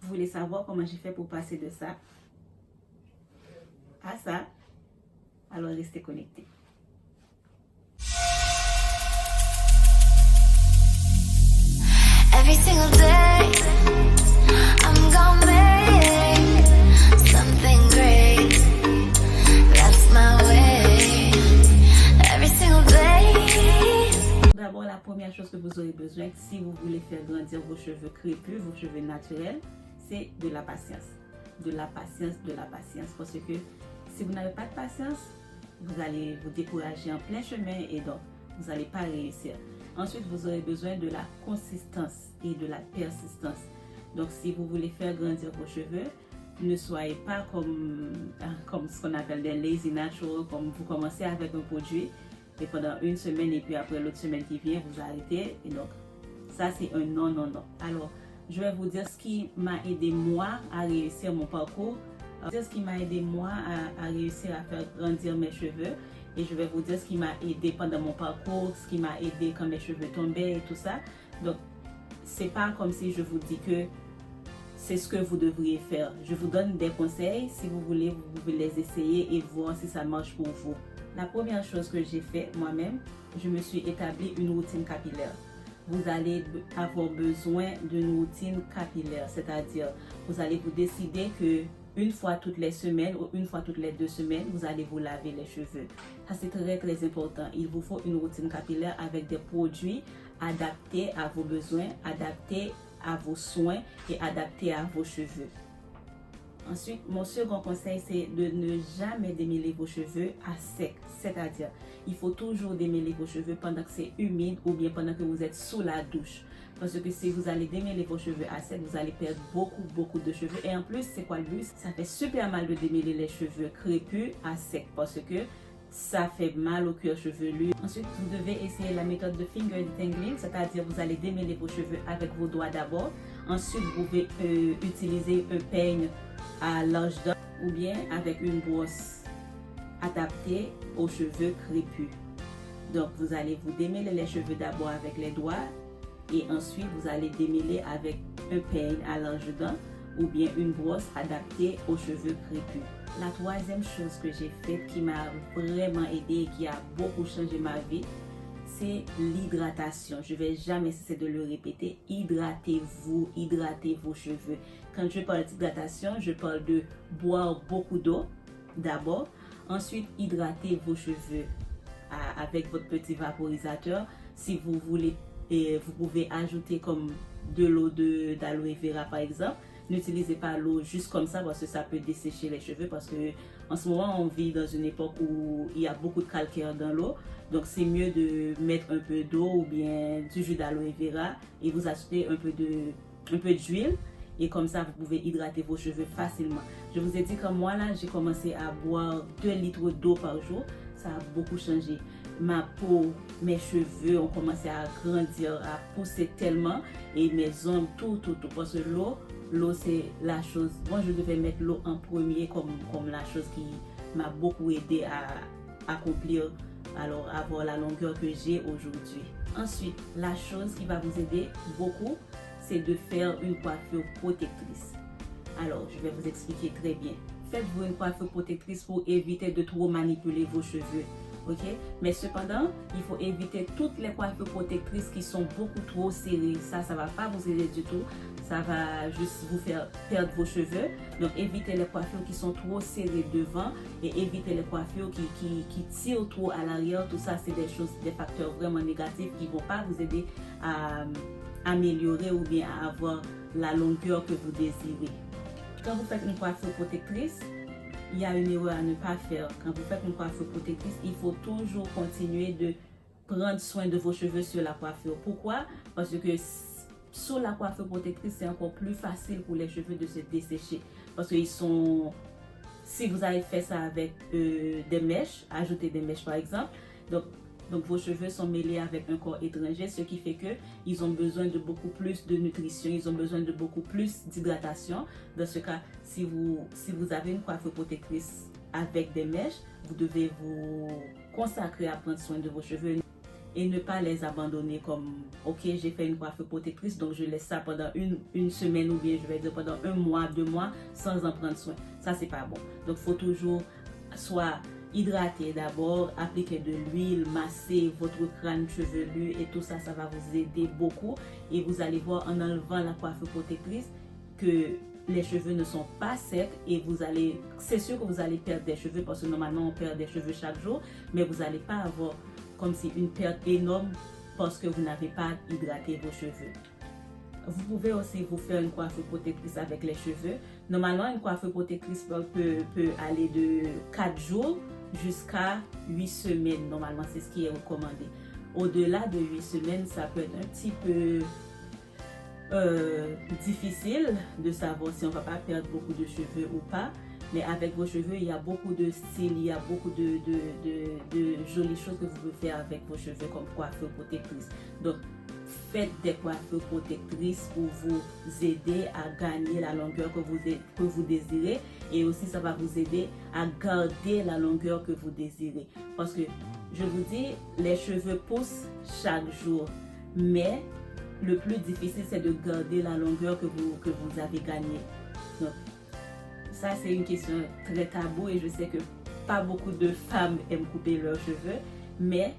Vous voulez savoir comment j'ai fait pour passer de ça à ça? Alors restez connectés. Every single day, I'm gonna make something great. That's my way. Every single day. D'abord, la première chose que vous aurez besoin, si vous voulez faire grandir vos cheveux crépus, vos cheveux naturels, c'est de la patience. De la patience, de la patience. Parce que si vous n'avez pas de patience, vous allez vous décourager en plein chemin et donc vous n'allez pas réussir. Ensuite, vous aurez besoin de la consistance et de la persistance. Donc, si vous voulez faire grandir vos cheveux, ne soyez pas comme ce qu'on appelle des lazy natural, comme vous commencez avec un produit et pendant une semaine et puis après l'autre semaine qui vient, vous arrêtez. Et donc, ça, c'est un non, non, non. Alors, je vais vous dire ce qui m'a aidé moi à réussir mon parcours. Ce qui m'a aidé moi à réussir à faire grandir mes cheveux. Et je vais vous dire ce qui m'a aidé pendant mon parcours, ce qui m'a aidé quand mes cheveux tombaient et tout ça. Donc, c'est pas comme si je vous dis que c'est ce que vous devriez faire. Je vous donne des conseils. Si vous voulez, vous pouvez les essayer et voir si ça marche pour vous. La première chose que j'ai fait moi-même, je me suis établi une routine capillaire. Vous allez avoir besoin d'une routine capillaire, c'est-à-dire vous allez vous décider que une fois toutes les semaines ou une fois toutes les 2 semaines, vous allez vous laver les cheveux. Ça, c'est très, très important. Il vous faut une routine capillaire avec des produits adaptés à vos besoins, adaptés à vos soins et adaptés à vos cheveux. Ensuite, mon second conseil, c'est de ne jamais démêler vos cheveux à sec. C'est-à-dire, il faut toujours démêler vos cheveux pendant que c'est humide ou bien pendant que vous êtes sous la douche. Parce que si vous allez démêler vos cheveux à sec, vous allez perdre beaucoup de cheveux. Et en plus, c'est quoi le but? Ça fait super mal de démêler les cheveux crépus à sec parce que ça fait mal au cuir chevelu. Ensuite, vous devez essayer la méthode de finger detangling, c'est-à-dire vous allez démêler vos cheveux avec vos doigts d'abord. Ensuite, vous pouvez utiliser un peigne à l'âge d'or ou bien avec une brosse adaptée aux cheveux crépus. Donc, vous allez vous démêler les cheveux d'abord avec les doigts et ensuite, vous allez démêler avec un peigne à l'âge dent ou bien une brosse adaptée aux cheveux crépus. La troisième chose que j'ai faite qui m'a vraiment aidé et qui a beaucoup changé ma vie, c'est l'hydratation. Je ne vais jamais cesser de le répéter. Hydratez-vous, hydratez vos cheveux. Quand je parle d'hydratation, je parle de boire beaucoup d'eau d'abord. Ensuite, hydratez vos cheveux avec votre petit vaporisateur. Si vous voulez, vous pouvez ajouter comme de l'eau d'aloe vera par exemple. N'utilisez pas l'eau juste comme ça parce que ça peut dessécher les cheveux parce que en ce moment on vit dans une époque où il y a beaucoup de calcaire dans l'eau. Donc c'est mieux de mettre un peu d'eau ou bien du jus d'aloe vera et vous ajoutez un peu d'huile et comme ça vous pouvez hydrater vos cheveux facilement. Je vous ai dit que moi là j'ai commencé à boire 2 litres d'eau par jour. Ça a beaucoup changé. Ma peau, mes cheveux ont commencé à grandir, à pousser tellement et mes ongles, tout. Parce que l'eau c'est la chose, moi je devais mettre l'eau en premier comme la chose qui m'a beaucoup aidé à accomplir, alors avoir la longueur que j'ai aujourd'hui. Ensuite, la chose qui va vous aider beaucoup, c'est de faire une coiffure protectrice. Alors, je vais vous expliquer très bien. Faites-vous une coiffure protectrice pour éviter de trop manipuler vos cheveux. Ok? Mais cependant, il faut éviter toutes les coiffures protectrices qui sont beaucoup trop serrées. Ça ne va pas vous aider du tout. Ça va juste vous faire perdre vos cheveux. Donc, évitez les coiffures qui sont trop serrées devant et évitez les coiffures qui tirent trop à l'arrière. Tout ça, c'est des facteurs vraiment négatifs qui ne vont pas vous aider à améliorer ou bien à avoir la longueur que vous désirez. Quand vous faites une coiffure protectrice, il y a une erreur à ne pas faire. Quand vous faites une coiffure protectrice, il faut toujours continuer de prendre soin de vos cheveux sur la coiffure. Pourquoi? Parce que sur la coiffure protectrice, c'est encore plus facile pour les cheveux de se dessécher. Parce que si vous avez fait ça avec des mèches, ajouter des mèches par exemple, donc vos cheveux sont mêlés avec un corps étranger, ce qui fait qu'ils ont besoin de beaucoup plus de nutrition, ils ont besoin de beaucoup plus d'hydratation. Dans ce cas, si vous avez une coiffure protectrice avec des mèches, vous devez vous consacrer à prendre soin de vos cheveux. et ne pas les abandonner comme ok, j'ai fait une coiffure protectrice, donc je laisse ça pendant une semaine ou bien je vais dire pendant 1 mois, 2 mois sans en prendre soin. Ça c'est pas bon. Donc faut toujours soit hydrater d'abord, appliquer de l'huile, masser votre crâne chevelu et tout ça, ça va vous aider beaucoup et vous allez voir en enlevant la coiffure protectrice que les cheveux ne sont pas secs et c'est sûr que vous allez perdre des cheveux parce que normalement on perd des cheveux chaque jour, mais vous n'allez pas avoir comme si une perte énorme parce que vous n'avez pas hydraté vos cheveux. Vous pouvez aussi vous faire une coiffure protectrice avec les cheveux. Normalement, une coiffure protectrice peut aller de 4 jours jusqu'à 8 semaines. Normalement, c'est ce qui est recommandé. Au-delà de 8 semaines, ça peut être un petit peu difficile de savoir si on ne va pas perdre beaucoup de cheveux ou pas. Mais avec vos cheveux, il y a beaucoup de styles, il y a beaucoup de jolies choses que vous pouvez faire avec vos cheveux comme coiffure protectrice. Donc, faites des coiffures protectrices pour vous aider à gagner la longueur que vous désirez et aussi ça va vous aider à garder la longueur que vous désirez. Parce que, je vous dis, les cheveux poussent chaque jour, mais le plus difficile, c'est de garder la longueur que vous avez gagnée. Donc, ça, c'est une question très taboue et je sais que pas beaucoup de femmes aiment couper leurs cheveux, mais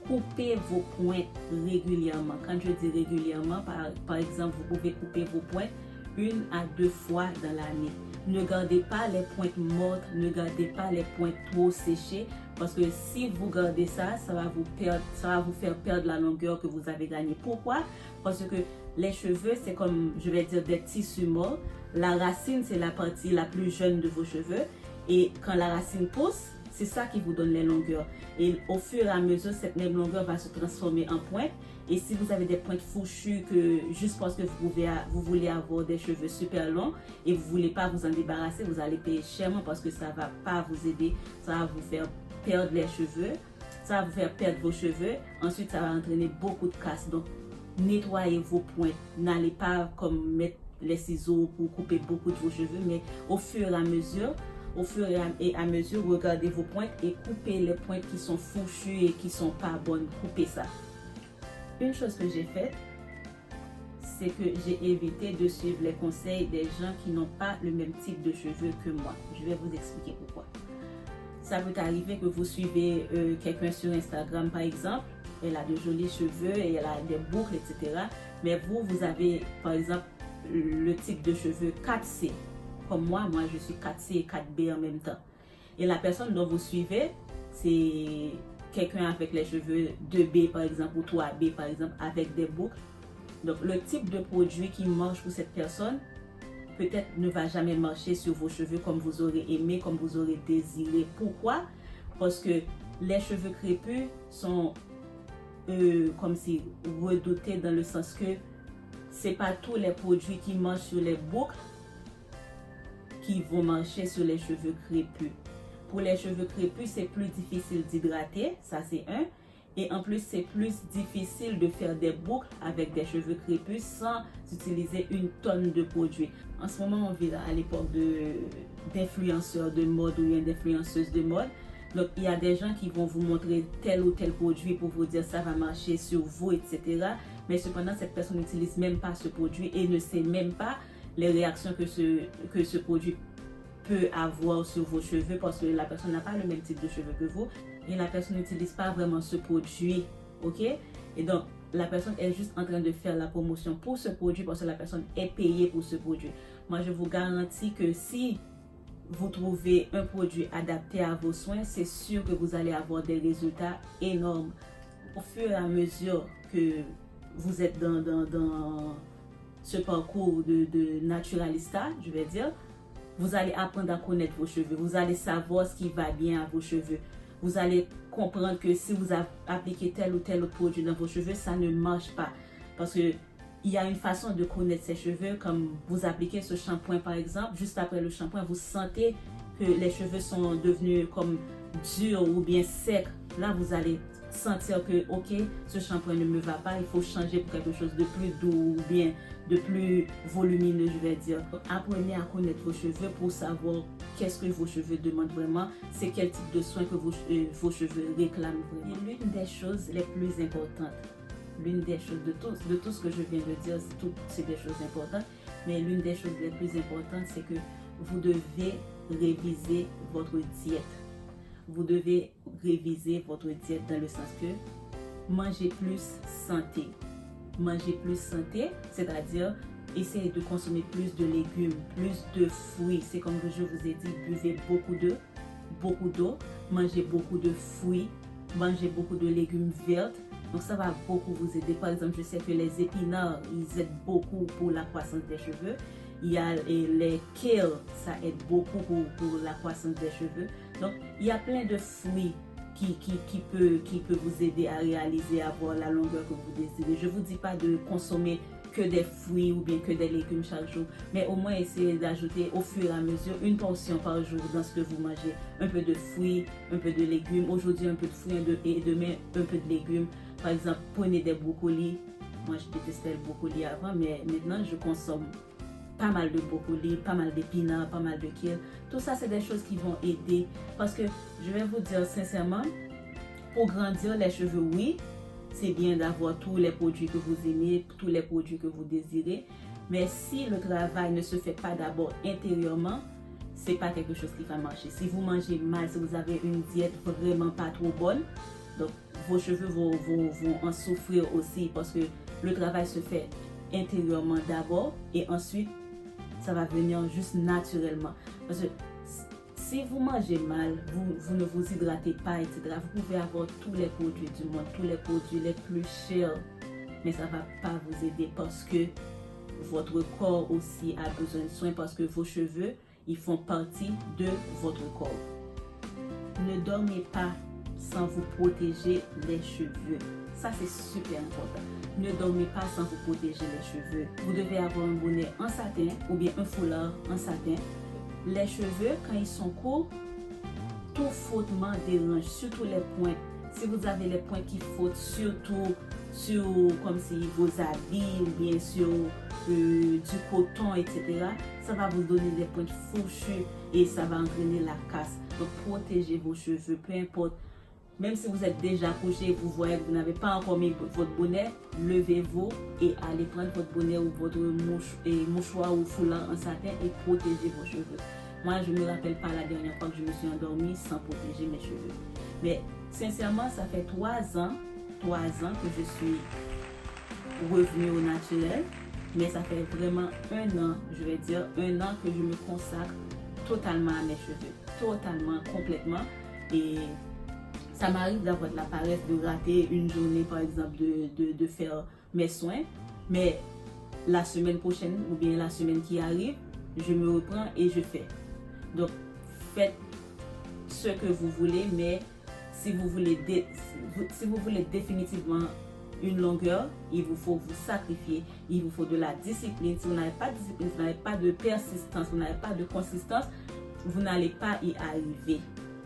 coupez vos pointes régulièrement. Quand je dis régulièrement, par exemple, vous pouvez couper vos pointes 1 à 2 fois dans l'année. Ne gardez pas les pointes mortes, ne gardez pas les pointes trop séchées parce que si vous gardez ça, ça va vous faire perdre la longueur que vous avez gagnée. Pourquoi? Parce que les cheveux, c'est comme, je vais dire, des tissus morts. La racine, c'est la partie la plus jeune de vos cheveux et quand la racine pousse, c'est ça qui vous donne les longueurs. Et au fur et à mesure, cette même longueur va se transformer en pointe. Et si vous avez des pointes fourchues juste parce que vous voulez avoir des cheveux super longs et vous ne voulez pas vous en débarrasser, vous allez payer chèrement parce que ça ne va pas vous aider. Ça va vous faire perdre les cheveux. Ça va vous faire perdre vos cheveux. Ensuite, ça va entraîner beaucoup de casse. Donc, nettoyez vos pointes. N'allez pas comme mettre les ciseaux pour couper beaucoup de vos cheveux, mais au fur et à mesure, regardez vos pointes et coupez les pointes qui sont fourchues et qui ne sont pas bonnes. Coupez ça. Une chose que j'ai faite, c'est que j'ai évité de suivre les conseils des gens qui n'ont pas le même type de cheveux que moi. Je vais vous expliquer pourquoi. Ça peut arriver que vous suivez quelqu'un sur Instagram par exemple, elle a de jolis cheveux et elle a des boucles, etc. Mais vous avez par exemple le type de cheveux 4C. Comme moi je suis 4C et 4B en même temps. Et la personne dont vous suivez, c'est quelqu'un avec les cheveux 2B par exemple ou 3B par exemple avec des boucles. Donc le type de produit qui marche pour cette personne peut-être ne va jamais marcher sur vos cheveux comme vous aurez aimé, comme vous aurez désiré. Pourquoi? Parce que les cheveux crépus sont comme si redoutés dans le sens que c'est pas tous les produits qui marchent sur les boucles qui vont marcher sur les cheveux crépus. Pour les cheveux crépus, c'est plus difficile d'hydrater, ça c'est un. Et en plus, c'est plus difficile de faire des boucles avec des cheveux crépus sans utiliser une tonne de produits. En ce moment, on vit à l'époque d'influenceurs de mode ou bien d'influenceuses de mode. Donc, il y a des gens qui vont vous montrer tel ou tel produit pour vous dire ça va marcher sur vous, etc. Mais cependant, cette personne n'utilise même pas ce produit et ne sait même pas les réactions que ce produit peut avoir sur vos cheveux parce que la personne n'a pas le même type de cheveux que vous et la personne n'utilise pas vraiment ce produit, ok? Et donc, la personne est juste en train de faire la promotion pour ce produit parce que la personne est payée pour ce produit. Moi, je vous garantis que si vous trouvez un produit adapté à vos soins, c'est sûr que vous allez avoir des résultats énormes. Au fur et à mesure que vous êtes dans ce parcours de naturalista, je vais dire, vous allez apprendre à connaître vos cheveux. Vous allez savoir ce qui va bien à vos cheveux. Vous allez comprendre que si vous appliquez tel ou tel autre produit dans vos cheveux, ça ne marche pas. Parce que il y a une façon de connaître ses cheveux, comme vous appliquez ce shampoing par exemple, juste après le shampoing, vous sentez que les cheveux sont devenus comme durs ou bien secs. Là, vous allez sentir que, ok, ce shampoing ne me va pas, il faut changer pour quelque chose de plus doux ou bien de plus volumineux, je vais dire. Apprenez à connaître vos cheveux pour savoir qu'est-ce que vos cheveux demandent vraiment, c'est quel type de soins que vos cheveux réclament vraiment. Et l'une des choses les plus importantes, l'une des choses de tout ce que je viens de dire, c'est des choses importantes, mais l'une des choses les plus importantes, c'est que vous devez réviser votre diète. Vous devez réviser votre diète dans le sens que manger plus santé. Manger plus santé, c'est-à-dire essayez de consommer plus de légumes, plus de fruits. C'est comme je vous ai dit, buvez beaucoup d'eau, mangez beaucoup de fruits, mangez beaucoup de légumes verts. Donc ça va beaucoup vous aider. Par exemple, je sais que les épinards, ils aident beaucoup pour la croissance des cheveux. Il y a les kale, ça aide beaucoup pour la croissance des cheveux. Donc il y a plein de fruits qui peut vous aider à réaliser, à avoir la longueur que vous désirez. Je ne vous dis pas de consommer que des fruits ou bien que des légumes chaque jour, mais au moins essayez d'ajouter au fur et à mesure une portion par jour dans ce que vous mangez. Un peu de fruits, un peu de légumes. Aujourd'hui, un peu de fruits et demain, un peu de légumes. Par exemple, prenez des brocolis. Moi, je détestais le brocoli avant, mais maintenant, je consomme pas mal de brocolis, pas mal d'épinards, pas mal de kale. Tout ça, c'est des choses qui vont aider. Parce que, je vais vous dire sincèrement, pour grandir les cheveux, oui, c'est bien d'avoir tous les produits que vous aimez, tous les produits que vous désirez. Mais si le travail ne se fait pas d'abord intérieurement, c'est pas quelque chose qui va marcher. Si vous mangez mal, si vous avez une diète vraiment pas trop bonne, donc vos cheveux vont en souffrir aussi parce que le travail se fait intérieurement d'abord et ensuite ça va venir juste naturellement. Parce que si vous mangez mal, vous ne vous hydratez pas, etc., vous pouvez avoir tous les produits du monde, tous les produits les plus chers, mais ça ne va pas vous aider parce que votre corps aussi a besoin de soins parce que vos cheveux, ils font partie de votre corps. Ne dormez pas sans vous protéger les cheveux. Ça, c'est super important. Ne dormez pas sans vous protéger les cheveux. Vous devez avoir un bonnet en satin ou bien un foulard en satin. Les cheveux, quand ils sont courts, tout frottement dérange, surtout les pointes. Si vous avez les pointes qui frottent, surtout sur comme si vos habits ou bien sur du coton, etc., ça va vous donner des pointes fourchues et ça va entraîner la casse. Donc, protégez vos cheveux, peu importe. Même si vous êtes déjà couché, vous voyez que vous n'avez pas encore mis votre bonnet, levez-vous et allez prendre votre bonnet ou votre mouchoir ou foulard en satin et protégez vos cheveux. Moi, je ne me rappelle pas la dernière fois que je me suis endormie sans protéger mes cheveux. Mais sincèrement, ça fait 3 ans que je suis revenue au naturel. Mais ça fait vraiment 1 an, je vais dire 1 an que je me consacre totalement à mes cheveux. Totalement, complètement. Et ça m'arrive d'avoir de la paresse, de rater une journée, par exemple, de faire mes soins. Mais la semaine prochaine ou bien la semaine qui arrive, je me reprends et je fais. Donc, faites ce que vous voulez, mais si vous voulez définitivement une longueur, il vous faut vous sacrifier, il vous faut de la discipline. Si vous n'avez pas de discipline, vous n'avez pas de persistance, vous n'avez pas de consistance, vous n'allez pas y arriver.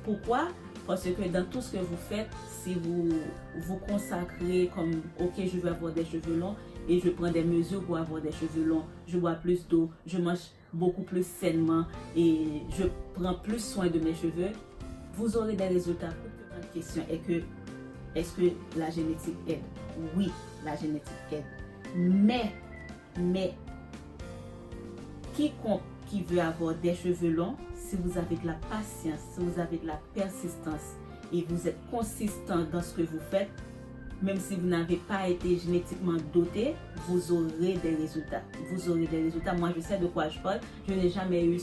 Pourquoi? Parce que dans tout ce que vous faites, si vous vous consacrez comme « Ok, je veux avoir des cheveux longs et je prends des mesures pour avoir des cheveux longs, je bois plus d'eau, je mange beaucoup plus sainement et je prends plus soin de mes cheveux », vous aurez des résultats. La question est que, est-ce que la génétique aide? Oui, la génétique aide. Mais, quiconque qui veut avoir des cheveux longs, si vous avez de la patience, si vous avez de la persistance et vous êtes consistant dans ce que vous faites, même si vous n'avez pas été génétiquement doté, vous aurez des résultats. Vous aurez des résultats. Moi, je sais de quoi je parle. Je n'ai jamais eu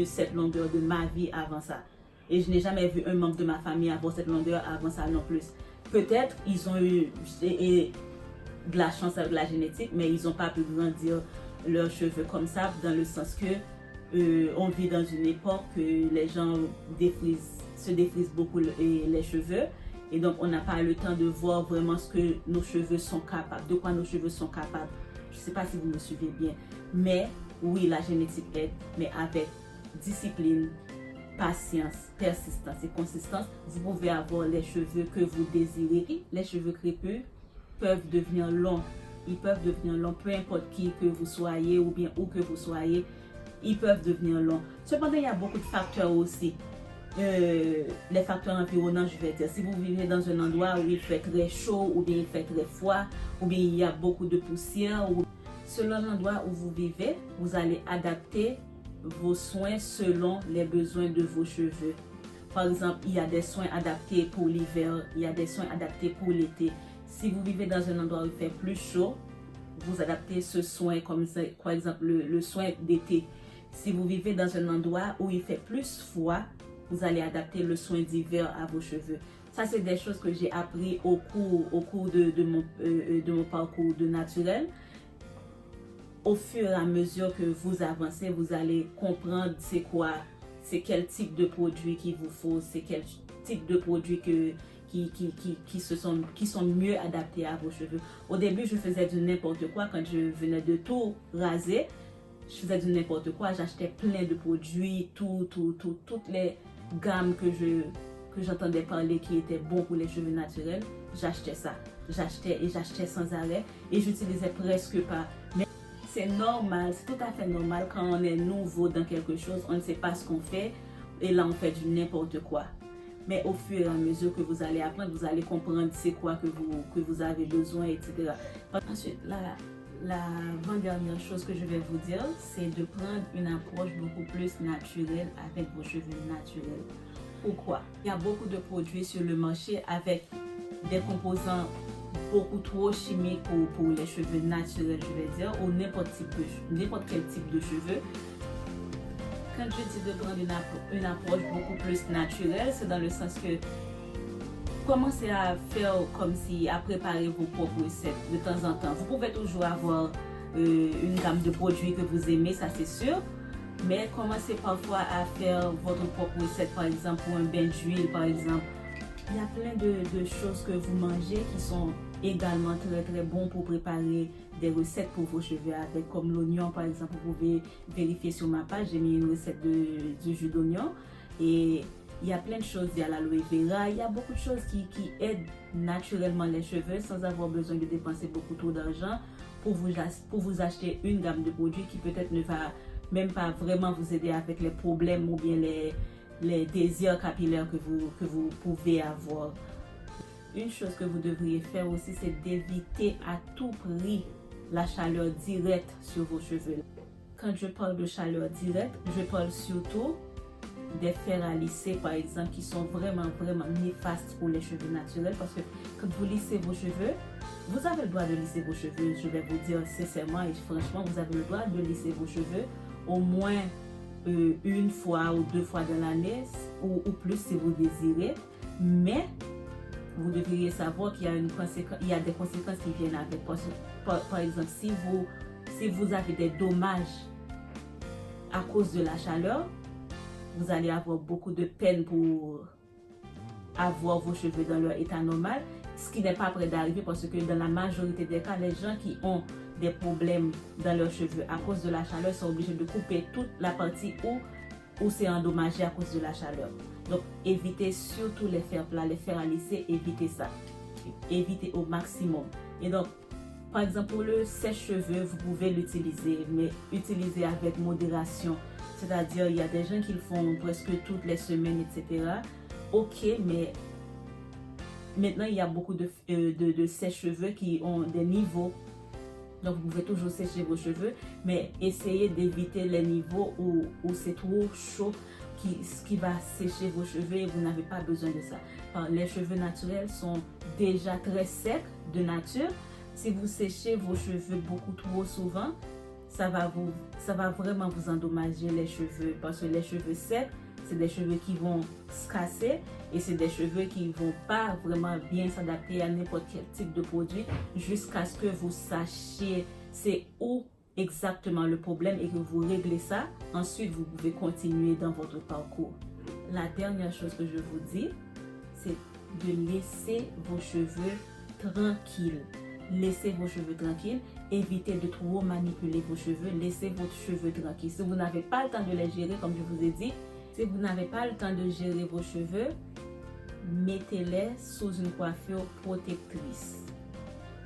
cette longueur de ma vie avant ça. Et je n'ai jamais vu un membre de ma famille avoir cette longueur avant ça non plus. Peut-être ils ont eu de la chance avec la génétique, mais ils n'ont pas pu grandir leurs cheveux comme ça, dans le sens que on vit dans une époque que les gens se défrisent beaucoup les cheveux. Et donc, on n'a pas le temps de voir vraiment ce que nos cheveux sont capables, de quoi nos cheveux sont capables. Je ne sais pas si vous me suivez bien. Mais oui, la génétique aide, mais avec discipline, patience, persistance et consistance, vous pouvez avoir les cheveux que vous désirez. Les cheveux crépus peuvent devenir longs ils peuvent devenir longs, peu importe qui que vous soyez ou bien où que vous soyez, ils peuvent devenir longs. Cependant, il y a beaucoup de facteurs aussi. Les facteurs environnants, je vais dire. Si vous vivez dans un endroit où il fait très chaud ou bien il fait très froid ou bien il y a beaucoup de poussière, ou selon l'endroit où vous vivez, vous allez adapter vos soins selon les besoins de vos cheveux. Par exemple, il y a des soins adaptés pour l'hiver, il y a des soins adaptés pour l'été. Si vous vivez dans un endroit où il fait plus chaud, vous adaptez ce soin comme ça, par exemple le soin d'été. Si vous vivez dans un endroit où il fait plus froid, vous allez adapter le soin d'hiver à vos cheveux. Ça, c'est des choses que j'ai appris au cours de mon parcours de naturel. Au fur et à mesure que vous avancez, vous allez comprendre c'est quel type de produit qu'il vous faut, c'est quel type de produit qui sont mieux adaptés à vos cheveux. Au début, je faisais du n'importe quoi quand je venais de tout raser. Je faisais du n'importe quoi, j'achetais plein de produits, toutes les gammes que j'entendais parler qui étaient bons pour les cheveux naturels, j'achetais ça. J'achetais sans arrêt et j'utilisais presque pas. Mais c'est normal, c'est tout à fait normal quand on est nouveau dans quelque chose, on ne sait pas ce qu'on fait et là on fait du n'importe quoi. Mais au fur et à mesure que vous allez apprendre, vous allez comprendre c'est quoi que vous avez besoin, etc. Ensuite, l'avant-dernière chose que je vais vous dire, c'est de prendre une approche beaucoup plus naturelle avec vos cheveux naturels. Pourquoi? Il y a beaucoup de produits sur le marché avec des composants beaucoup trop chimiques pour les cheveux naturels, je vais dire, ou n'importe quel type de cheveux. Quand je dis de prendre une approche beaucoup plus naturelle, c'est dans le sens que commencez à faire comme si à préparer vos propres recettes de temps en temps. Vous pouvez toujours avoir une gamme de produits que vous aimez, ça c'est sûr. Mais commencez parfois à faire votre propre recette, par exemple pour un bain d'huile, par exemple. Il y a plein de choses que vous mangez qui sont également très très bons pour préparer des recettes pour vos cheveux avec, comme l'oignon par exemple. Vous pouvez vérifier sur ma page, j'ai mis une recette du jus d'oignon et il y a plein de choses, il y a l'aloe vera, il y a beaucoup de choses qui aident naturellement les cheveux sans avoir besoin de dépenser beaucoup trop d'argent pour vous acheter une gamme de produits qui peut-être ne va même pas vraiment vous aider avec les problèmes ou bien les désirs capillaires que vous pouvez avoir. Une chose que vous devriez faire aussi, c'est d'éviter à tout prix la chaleur directe sur vos cheveux. Quand je parle de chaleur directe, je parle surtout des fers à lisser par exemple qui sont vraiment néfastes pour les cheveux naturels parce que quand vous lissez vos cheveux, vous avez le droit de lisser vos cheveux, je vais vous dire sincèrement et franchement, vous avez le droit de lisser vos cheveux au moins une fois ou deux fois dans l'année ou plus si vous désirez, mais vous devriez savoir qu'il y a des conséquences qui viennent avec. Par exemple, si vous avez des dommages à cause de la chaleur, vous allez avoir beaucoup de peine pour avoir vos cheveux dans leur état normal, ce qui n'est pas près d'arriver parce que dans la majorité des cas, les gens qui ont des problèmes dans leurs cheveux à cause de la chaleur sont obligés de couper toute la partie où c'est endommagé à cause de la chaleur. Donc évitez surtout les fers plats, les fers à lisser, évitez ça. Évitez au maximum. Et donc, par exemple, pour le sèche-cheveux, vous pouvez l'utiliser, mais utilisez avec modération. C'est-à-dire, il y a des gens qui le font presque toutes les semaines, etc. Ok, mais maintenant, il y a beaucoup de sèche-cheveux qui ont des niveaux. Donc, vous pouvez toujours sécher vos cheveux, mais essayez d'éviter les niveaux où c'est trop chaud, ce qui va sécher vos cheveux et vous n'avez pas besoin de ça. Enfin, les cheveux naturels sont déjà très secs de nature. Si vous séchez vos cheveux beaucoup trop souvent, ça va vraiment vous endommager les cheveux parce que les cheveux secs, c'est des cheveux qui vont se casser et c'est des cheveux qui ne vont pas vraiment bien s'adapter à n'importe quel type de produit jusqu'à ce que vous sachiez c'est où exactement le problème et que vous réglez ça. Ensuite, vous pouvez continuer dans votre parcours. La dernière chose que je vous dis, c'est de laisser vos cheveux tranquilles. Laissez vos cheveux tranquilles, évitez de trop manipuler vos cheveux, laissez vos cheveux tranquilles. Si vous n'avez pas le temps de les gérer, comme je vous ai dit, si vous n'avez pas le temps de gérer vos cheveux, mettez-les sous une coiffure protectrice.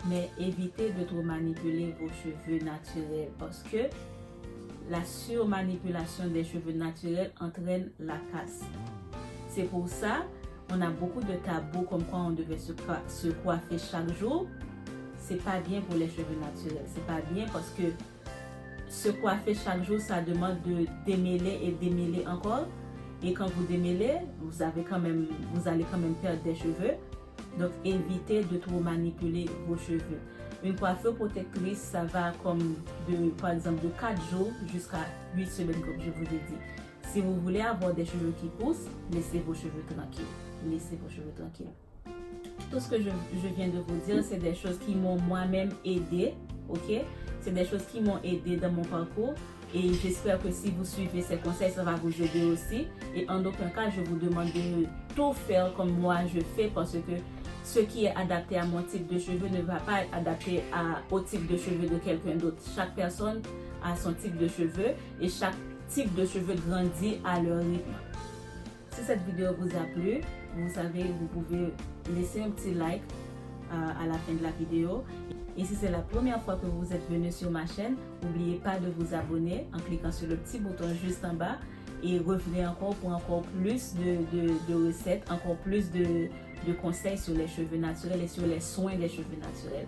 mais évitez de trop manipuler vos cheveux naturels parce que la surmanipulation des cheveux naturels entraîne la casse. C'est pour ça on a beaucoup de tabous comme quoi on devait se coiffer chaque jour. C'est pas bien pour les cheveux naturels. C'est pas bien parce que se coiffer chaque jour, ça demande de démêler et démêler encore. Et quand vous démêlez, vous allez quand même perdre des cheveux. Donc évitez de trop manipuler vos cheveux. Une coiffure protectrice, ça va par exemple de 4 jours jusqu'à 8 semaines comme je vous ai dit. Si vous voulez avoir des cheveux qui poussent, laissez vos cheveux tranquilles. Laissez vos cheveux tranquilles. Tout ce que je viens de vous dire, c'est des choses qui m'ont moi-même aidé, ok? C'est des choses qui m'ont aidé dans mon parcours et j'espère que si vous suivez ces conseils, ça va vous aider aussi. Et en aucun cas, je vous demande de tout faire comme moi je fais parce que ce qui est adapté à mon type de cheveux ne va pas être adapté au type de cheveux de quelqu'un d'autre. Chaque personne a son type de cheveux et chaque type de cheveux grandit à leur rythme. Si cette vidéo vous a plu, vous savez, vous pouvez laisser un petit like à la fin de la vidéo. Et si c'est la première fois que vous êtes venu sur ma chaîne, n'oubliez pas de vous abonner en cliquant sur le petit bouton juste en bas et revenez encore pour encore plus de recettes, encore plus de conseils sur les cheveux naturels et sur les soins des cheveux naturels.